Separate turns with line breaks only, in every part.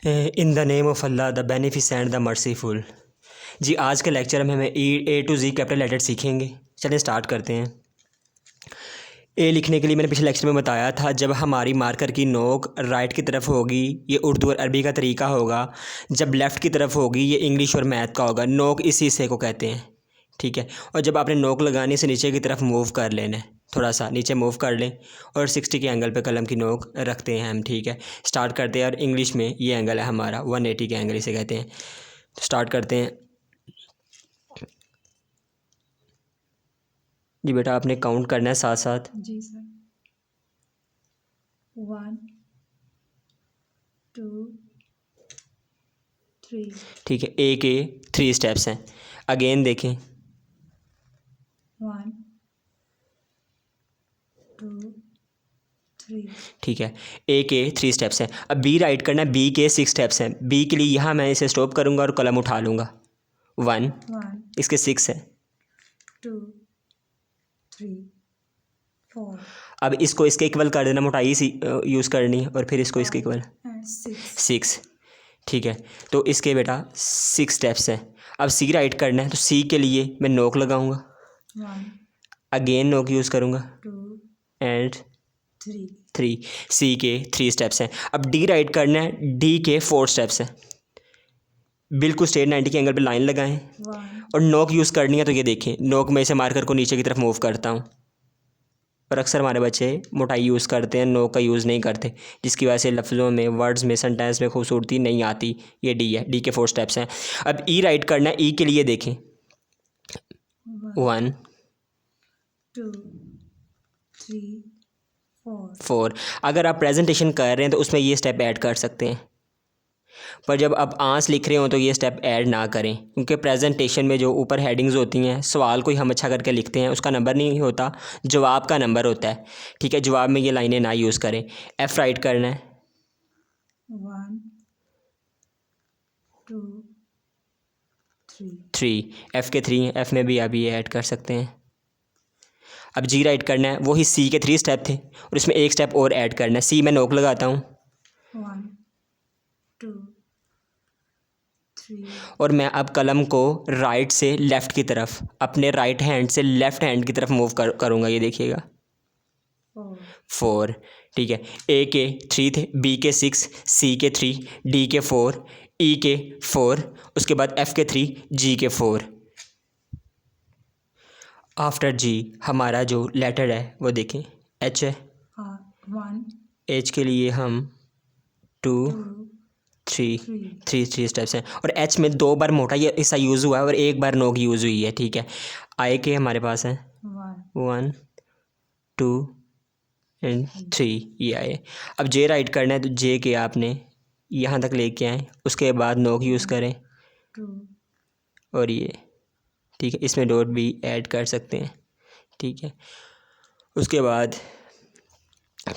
In the name of Allah the beneficent the merciful. जी आज के लेक्चर में हमें A to Z capital letter सीखेंगे। चलिए स्टार्ट करते हैं। ए लिखने के लिए मैंने पिछले लेक्चर में बताया था, जब हमारी मार्कर की नोक राइट की तरफ होगी ये उर्दू और अरबी का तरीका होगा, जब लेफ़्ट की तरफ होगी ये इंग्लिश और मैथ का होगा। नोक इस हिस्से को कहते हैं, ठीक है। और जब आपने नोक लगाने से नीचे की तरफ मूव कर लेना है, थोड़ा सा नीचे मूव कर लें और 60 के एंगल पे कलम की नोक रखते हैं हम, ठीक है। स्टार्ट करते हैं और इंग्लिश में ये एंगल है हमारा 180 के एंगल इसे कहते हैं। स्टार्ट करते हैं। जी बेटा आपने काउंट करना है साथ साथ।
जी सर। 1 2 3।
ठीक है, ए के 3 स्टेप्स हैं। अगेन देखें,
1 2 3।
ठीक है। ए के 3 स्टेप्स हैं। अब बी राइट करना है, बी के 6 स्टेप्स हैं। बी के लिए यहाँ मैं इसे स्टॉप करूँगा और कलम उठा लूँगा। 1,
1
इसके 6 है।
2 3 4
अब इसको इसके इक्वल कर देना, मोटाई सी यूज़ करनी है और फिर इसको इसके इक्वल 6, ठीक है। तो इसके बेटा 6 स्टेप्स हैं। अब सी राइट करना है, तो सी के लिए मैं नोक लगाऊंगा,
1
अगेन नोक यूज़ करूंगा
2
एंड
3
3। सी के 3 स्टेप्स हैं। अब डी राइट करना है, डी के 4 स्टेप्स हैं। बिल्कुल स्ट्रेट 90 के एंगल पे लाइन लगाएं
1
और नोक यूज़ करनी है। तो ये देखें, नोक में इसे मार्कर को नीचे की तरफ मूव करता हूँ। पर अक्सर हमारे बच्चे मोटाई यूज़ करते हैं, नोक का यूज़ नहीं करते, जिसकी वजह से लफ्ज़ों में, वर्ड्स में, सेंटेंस में खूबसूरती नहीं आती। ये डी है, डी के 4 स्टेप्स हैं। अब ई राइट करना है, ई के लिए देखें 1
2 3
4। अगर आप प्रेजेंटेशन कर रहे हैं तो उसमें ये स्टेप ऐड कर सकते हैं, पर जब आप आंस लिख रहे हो तो ये स्टेप ऐड ना करें, क्योंकि प्रेजेंटेशन में जो ऊपर हेडिंग्स होती हैं, सवाल कोई हम अच्छा करके लिखते हैं उसका नंबर नहीं होता, जवाब का नंबर होता है, ठीक है। जवाब में ये लाइनें ना यूज़ करें। एफ़ राइट करना है
1 2
3। एफ़ के 3 हैं, एफ़ में भी आप ये ऐड कर सकते हैं। अब जी राइट करना है, वही सी के 3 स्टेप थे और इसमें एक स्टेप और ऐड करना है। सी में नोक लगाता हूँ
1 2 3
और मैं अब कलम को राइट से लेफ़्ट की तरफ, अपने राइट हैंड से लेफ़्ट हैंड की तरफ मूव करूँगा। ये देखिएगा 4, ठीक है। ए के 3 थे, बी के 6, सी के 3, डी के 4, ई के 4, उसके बाद एफ़ के 3, जी के 4। आफ्टर जी हमारा जो लेटर है वो देखें एच है।
1
एच के लिए हम 2
2
3 स्टेप्स हैं और एच में 2 बार मोटा ये हिस्सा यूज़ हुआ है और 1 बार नोक यूज़ हुई है, ठीक है। आई के हमारे पास है 1 2 एंड 3, ये आए। अब जे राइट करना है, तो जे के आपने यहाँ तक लेके आए, उसके बाद नोक यूज़ करें
2
और ये, ठीक है। इसमें डॉट भी ऐड कर सकते हैं, ठीक है। उसके बाद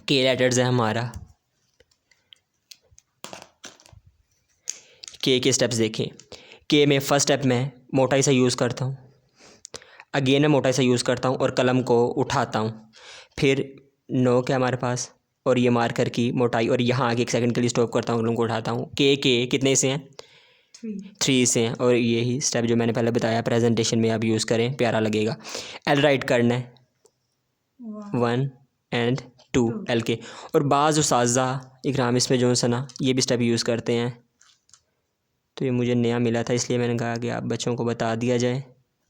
के लेटर्स है हमारा, के स्टेप्स देखें। के में फर्स्ट स्टेप में मोटा सा यूज़ करता हूँ, अगेन मैं मोटा सा यूज़ करता हूँ और कलम को उठाता हूँ। फिर नोक है हमारे पास और ये मार्कर की मोटाई, और यहाँ आगे 1 सेकंड के लिए स्टॉप करता हूँ, कलम को उठाता हूँ। के कितने से हैं? 3 से हैं और यही स्टेप जो मैंने पहले बताया प्रेजेंटेशन में आप यूज़ करें, प्यारा लगेगा। एल राइट करना है 1 एंड 2 एल के। और बाज़ उस्ताज़ा इकराम इसमें जो सना ये भी स्टेप यूज़ करते हैं, तो ये मुझे नया मिला था इसलिए मैंने कहा कि आप बच्चों को बता दिया जाए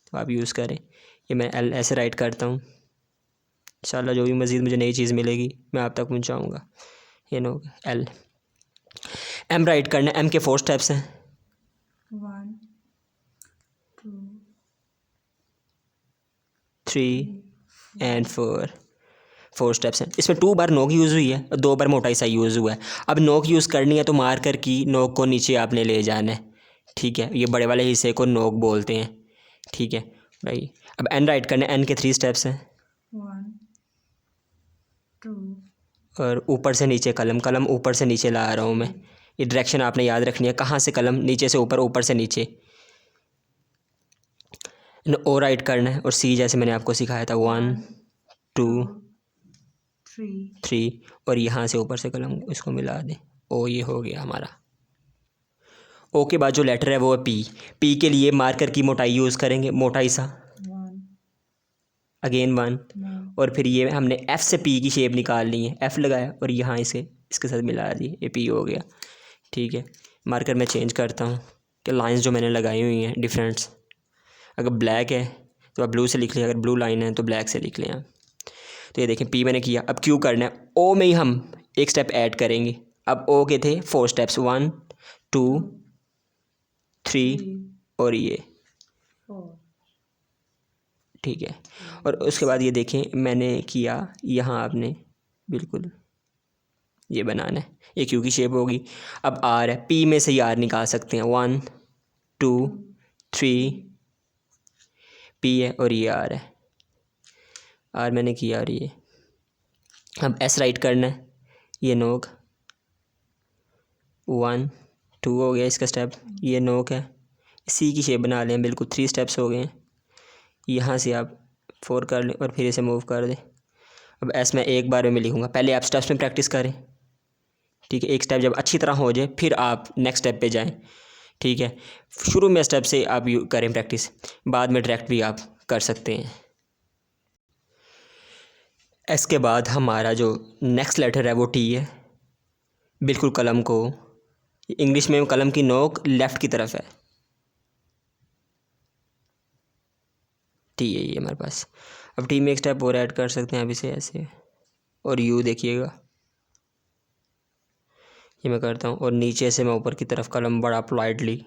तो आप यूज़ करें। ये मैं एल ऐसे राइट करता हूँ। इंशाल्लाह जो भी मज़ीद मुझे नई चीज़ मिलेगी मैं आप तक पहुँचाऊँगा। ये नो एल। एम राइट करना है, एम के 4 स्टेप्स हैं
1 2
3 एंड 4 स्टेप्स हैं। इसमें 2 बार नोक यूज़ हुई है और 2 बार मोटा सा यूज़ हुआ है। अब नोक यूज़ करनी है तो मार्कर की नोक को नीचे आपने ले जाना है, ठीक है। ये बड़े वाले हिस्से को नोक बोलते हैं, ठीक है भाई। अब एन राइट करना है, एन के 3 स्टेप्स हैं
1 2
और ऊपर से नीचे कलम ऊपर से नीचे ला रहा हूँ मैं। ये डायरेक्शन आपने याद रखनी है, कहाँ से कलम, नीचे से ऊपर, ऊपर से नीचे। ओ राइट करना है और सी जैसे मैंने आपको सिखाया था 1 2 3 और यहाँ से ऊपर से कलम इसको मिला दें। ओ ये हो गया हमारा। ओ के बाद जो लेटर है वो है पी। पी के लिए मार्कर की मोटाई यूज़ करेंगे, मोटाई सा,
1
अगेन 1।
1
और फिर ये हमने एफ़ से पी की शेप निकालनी है, एफ़ लगाया और यहाँ इसे इसके साथ मिला दी, ये पी हो गया। ठीक है, मार्कर मैं चेंज करता हूँ कि लाइंस जो मैंने लगाई हुई हैं डिफरेंट्स, अगर ब्लैक है तो आप ब्लू से लिख लें, अगर ब्लू लाइन है तो ब्लैक से लिख लें आप। तो ये देखें पी मैंने किया। अब क्यू करना है, ओ में ही हम एक स्टेप ऐड करेंगे। अब ओ के थे 4 स्टेप्स, 1 2 3 और ये,
4
ठीक है। और उसके बाद ये देखें मैंने किया यहाँ, आपने बिल्कुल ये बनाना है, ये क्यू की शेप होगी। अब आर है, पी में से ही आर निकाल सकते हैं, 1 2 3 पी है और ये आर है, आर मैंने किया और ये। अब एस राइट करना है, ये नोक 1 2 हो गया इसका स्टेप, ये नोक है, सी की शेप बना लें, बिल्कुल 3 स्टेप्स हो गए हैं। यहाँ से आप 4 कर लें और फिर इसे मूव कर दें। अब एस मैं एक बार में लिखूँगा, पहले आप स्टेप्स में प्रैक्टिस करें, ठीक है। एक स्टेप जब अच्छी तरह हो जाए फिर आप नेक्स्ट स्टेप पे जाएं, ठीक है। शुरू में स्टेप से आप करें प्रैक्टिस, बाद में डायरेक्ट भी आप कर सकते हैं। एस के बाद हमारा जो नेक्स्ट लेटर है वो टी है। बिल्कुल कलम को, इंग्लिश में कलम की नोक लेफ़्ट की तरफ है, टी है ये हमारे पास। अब टी में एक स्टेप और ऐड कर सकते हैं आप इसे ऐसे, और यू देखिएगा ये मैं करता हूँ, और नीचे से मैं ऊपर की तरफ कलम बड़ा पोलाइटली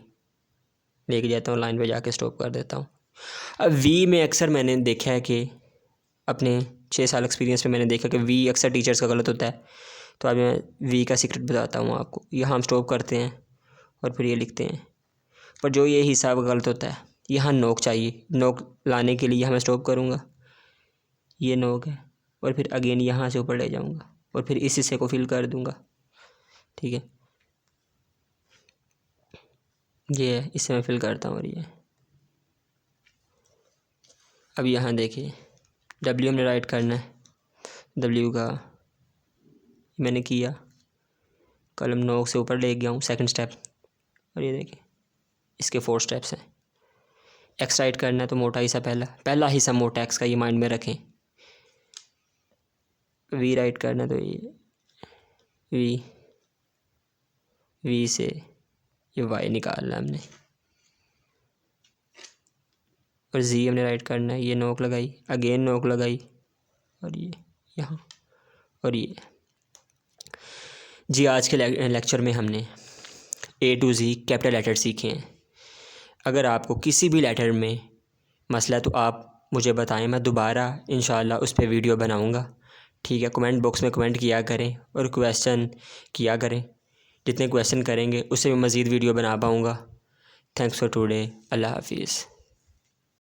लेके जाता हूँ, लाइन पे जाके स्टॉप कर देता हूँ। अब वी में अक्सर मैंने देखा है कि अपने 6 साल एक्सपीरियंस में मैंने देखा कि वी अक्सर टीचर्स का गलत होता है। तो अब मैं वी का सीक्रेट बताता हूँ आपको। यहाँ हम स्टॉप करते हैं और फिर ये लिखते हैं, पर जो ये हिसाब गलत होता है, यहाँ नोक चाहिए, नोक लाने के लिए यहाँ मैं स्टॉप करूँगा, ये नोक है, और फिर अगेन यहाँ से ऊपर ले जाऊँगा और फिर इस हिस्से को फिल कर दूँगा, ठीक है। ये है, इससे मैं फिल करता हूँ, और ये अब यहाँ देखिए डब्ल्यू हमने राइट करना है, डब्ल्यू का मैंने किया, कलम नोक से ऊपर ले गया हूँ, सेकंड स्टेप, और ये देखिए इसके 4 स्टेप्स हैं। एक्स राइट करना है तो मोटा हिस्सा पहला हिस्सा मोटा एक्स का, ये माइंड में रखें। वी राइट करना है तो ये वी से ये वाई निकालना हमने, और जी हमने राइट करना है, ये नोक लगाई, अगेन नोक लगाई, और ये यहाँ, और ये जी। आज के लेक्चर में हमने ए टू जी कैपिटल लेटर सीखे हैं। अगर आपको किसी भी लेटर में मसला है तो आप मुझे बताएं, मैं दोबारा इंशाल्लाह उस पर वीडियो बनाऊंगा, ठीक है। कमेंट बॉक्स में कमेंट किया करें और क्वेश्चन किया करें, जितने क्वेश्चन करेंगे उससे मैं मज़ीद वीडियो बना पाऊँगा। थैंक्स फॉर टुडे, अल्लाह हाफिज़।